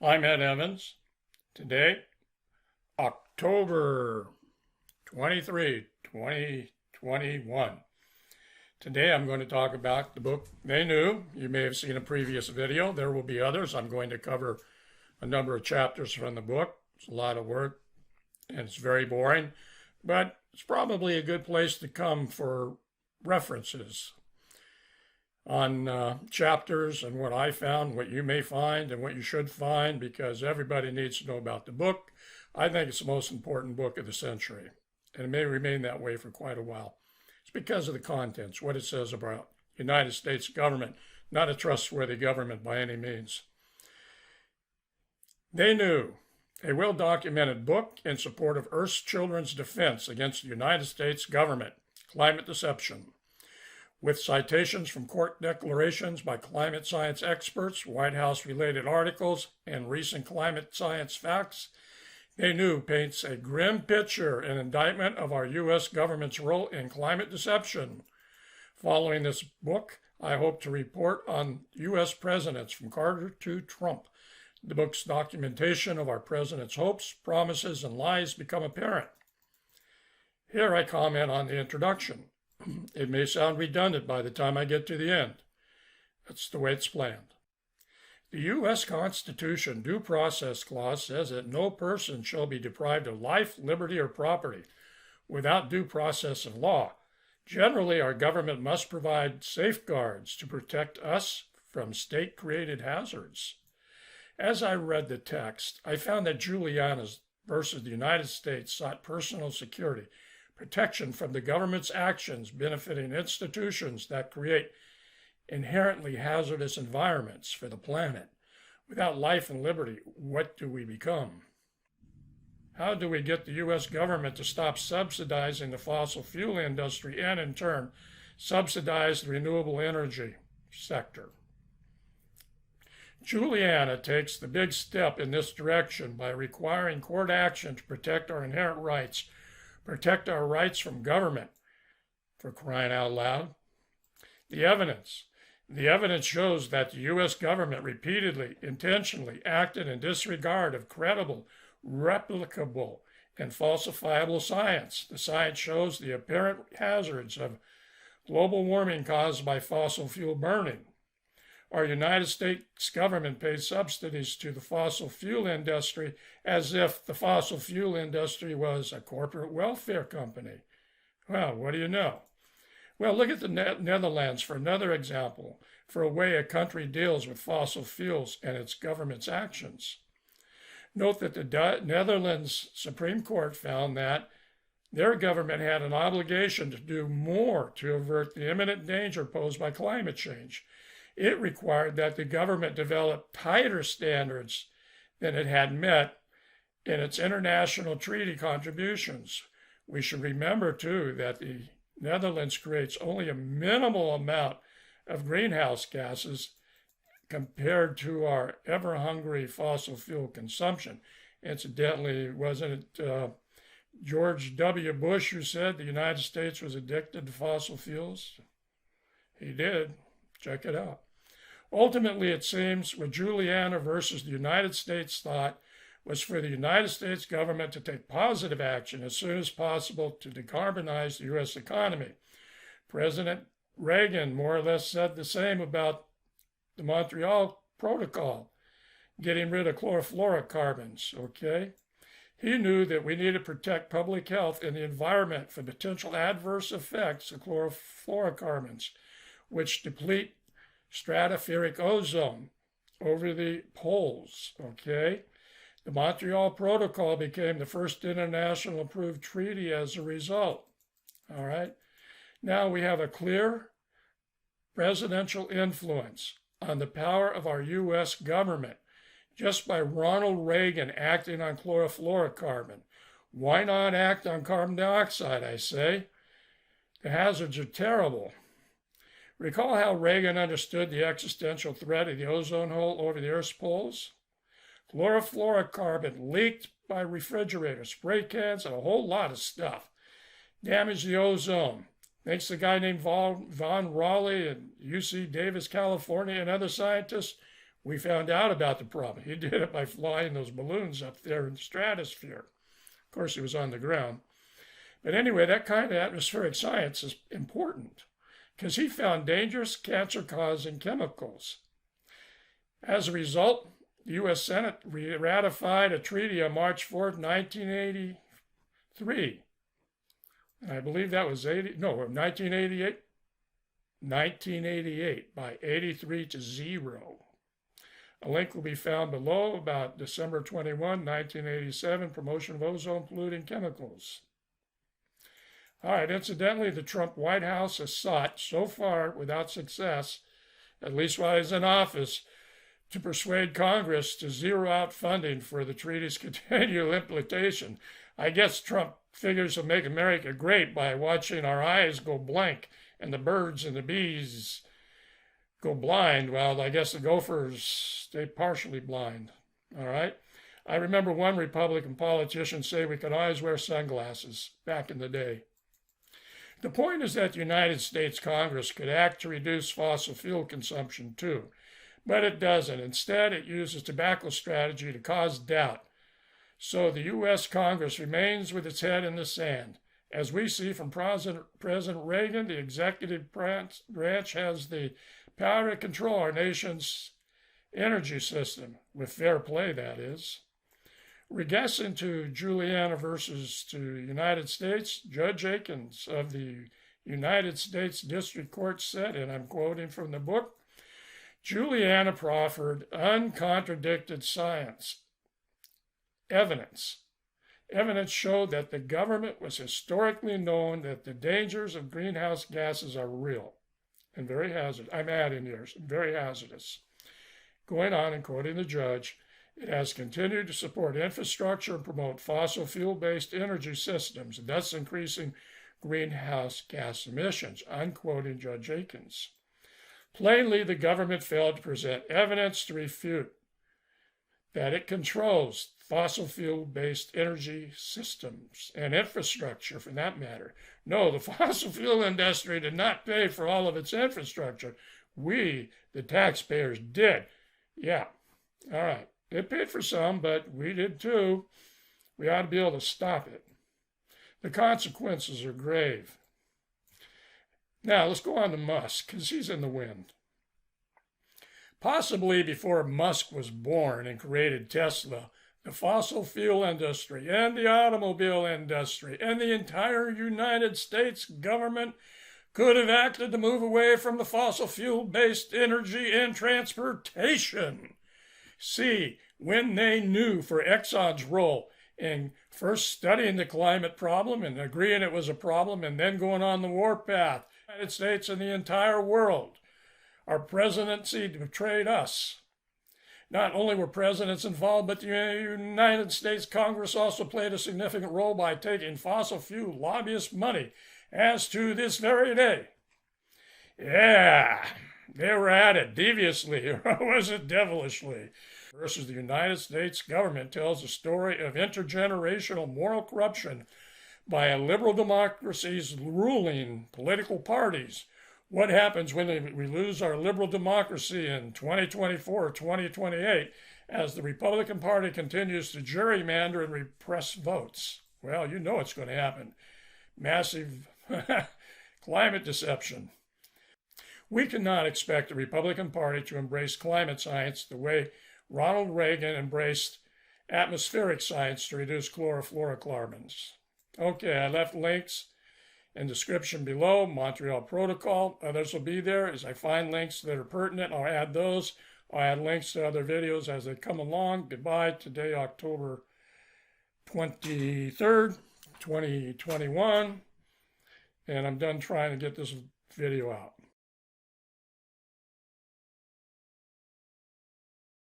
I'm Ed Evans. Today, October 23, 2021. Today I'm going to talk about the book They Knew. You may have seen a previous video. There will be others. I'm going to cover a number of chapters from the book. It's a lot of work and it's very boring, but it's probably a good place to come for references on chapters and what I found, what you may find, and what you should find, because everybody needs to know about the book. I think it's the most important book of the century, and it may remain that way for quite a while. It's because of the contents, what it says about the United States government, not a trustworthy government by any means. They Knew, a well-documented book in support of Earth's children's defense against the United States government, climate deception. With citations from court declarations by climate science experts, White House-related articles, and recent climate science facts, They Knew paints a grim picture and indictment of our U.S. government's role in climate deception. Following this book, I hope to report on U.S. presidents from Carter to Trump. The book's documentation of our president's hopes, promises, and lies become apparent. Here I comment on the introduction. It may sound redundant by the time I get to the end. That's the way it's planned. The U.S. Constitution Due Process Clause says that no person shall be deprived of life, liberty, or property without due process of law. Generally, our government must provide safeguards to protect us from state-created hazards. As I read the text, I found that Juliana's versus the United States sought personal security, protection from the government's actions benefiting institutions that create inherently hazardous environments for the planet. Without life and liberty, what do we become? How do we get the U.S. government to stop subsidizing the fossil fuel industry and, in turn, subsidize the renewable energy sector? Juliana takes the big step in this direction by requiring court action to protect our inherent rights, protect our rights from government, for crying out loud. The evidence shows that the U.S. government repeatedly, intentionally acted in disregard of credible, replicable, and falsifiable science. The science shows the apparent hazards of global warming caused by fossil fuel burning. Our United States government pays subsidies to the fossil fuel industry as if the fossil fuel industry was a corporate welfare company. Well, what do you know? Well, look at the Netherlands for another example for a way a country deals with fossil fuels and its government's actions. Note that the Netherlands Supreme Court found that their government had an obligation to do more to avert the imminent danger posed by climate change. It required that the government develop tighter standards than it had met in its international treaty contributions. We should remember, too, that the Netherlands creates only a minimal amount of greenhouse gases compared to our ever-hungry fossil fuel consumption. Incidentally, wasn't it George W. Bush who said the United States was addicted to fossil fuels? He did. Check it out. Ultimately, it seems what Juliana versus the United States thought was for the United States government to take positive action as soon as possible to decarbonize the U.S. economy. President Reagan more or less said the same about the Montreal Protocol, getting rid of chlorofluorocarbons, okay? He knew that we needed to protect public health and the environment from potential adverse effects of chlorofluorocarbons, which deplete stratospheric ozone over the poles, okay? The Montreal Protocol became the first international approved treaty as a result, all right? Now we have a clear presidential influence on the power of our U.S. government just by Ronald Reagan acting on chlorofluorocarbon. Why not act on carbon dioxide, I say? The hazards are terrible. Recall how Reagan understood the existential threat of the ozone hole over the Earth's poles? Chlorofluorocarbon leaked by refrigerators, spray cans, and a whole lot of stuff. Damaged the ozone. Thanks to a guy named Von Raleigh in UC Davis, California, and other scientists, we found out about the problem. He did it by flying those balloons up there in the stratosphere. Of course, he was on the ground. But anyway, that kind of atmospheric science is important because he found dangerous cancer-causing chemicals. As a result, the U.S. Senate ratified a treaty on March 4th, 1983. I believe that was 1988. 1988 by 83-0. A link will be found below about December 21, 1987, promotion of ozone polluting chemicals. All right, incidentally, the Trump White House has sought, so far without success, at least while he's in office, to persuade Congress to zero out funding for the treaty's continual implementation. I guess Trump figures to make America great by watching our eyes go blank and the birds and the bees go blind. Well, I guess the gophers stay partially blind. All right. I remember one Republican politician say we could always wear sunglasses back in the day. The point is that the United States Congress could act to reduce fossil fuel consumption too, but it doesn't. Instead, it uses tobacco strategy to cause doubt. So the U.S. Congress remains with its head in the sand. As we see from President Reagan, the executive branch has the power to control our nation's energy system, with fair play, that is. Regressing to Juliana versus to United States, Judge Akins of the United States District Court said, and I'm quoting from the book, Juliana proffered uncontradicted evidence. Evidence showed that the government was historically known that the dangers of greenhouse gases are real and very hazardous. I'm adding here, very hazardous. Going on and quoting the judge, it has continued to support infrastructure and promote fossil fuel-based energy systems, thus increasing greenhouse gas emissions. Unquoting Judge Akins. Plainly, the government failed to present evidence to refute that it controls fossil fuel-based energy systems and infrastructure for that matter. No, the fossil fuel industry did not pay for all of its infrastructure. We, the taxpayers, did. Yeah, all right. They paid for some, but we did too. We ought to be able to stop it. The consequences are grave. Now, let's go on to Musk, because he's in the wind. Possibly before Musk was born and created Tesla, the fossil fuel industry and the automobile industry and the entire United States government could have acted to move away from the fossil fuel-based energy and transportation. See, when they knew for Exxon's role in first studying the climate problem and agreeing it was a problem and then going on the warpath, the United States and the entire world, our presidency betrayed us. Not only were presidents involved, but the United States Congress also played a significant role by taking fossil fuel lobbyist money, as to this very day. Yeah, they were at it deviously, or was it devilishly? Versus the United States government tells a story of intergenerational moral corruption by a liberal democracy's ruling political parties. What happens when we lose our liberal democracy in 2024 or 2028 as the Republican Party continues to gerrymander and repress votes? Well, you know what's going to happen. Massive climate deception. We cannot expect the Republican Party to embrace climate science the way Ronald Reagan embraced atmospheric science to reduce chlorofluorocarbons. Okay, I left links in the description below, Montreal Protocol. Others will be there. As I find links that are pertinent, I'll add those. I'll add links to other videos as they come along. Goodbye. Today, October 23rd, 2021. And I'm done trying to get this video out.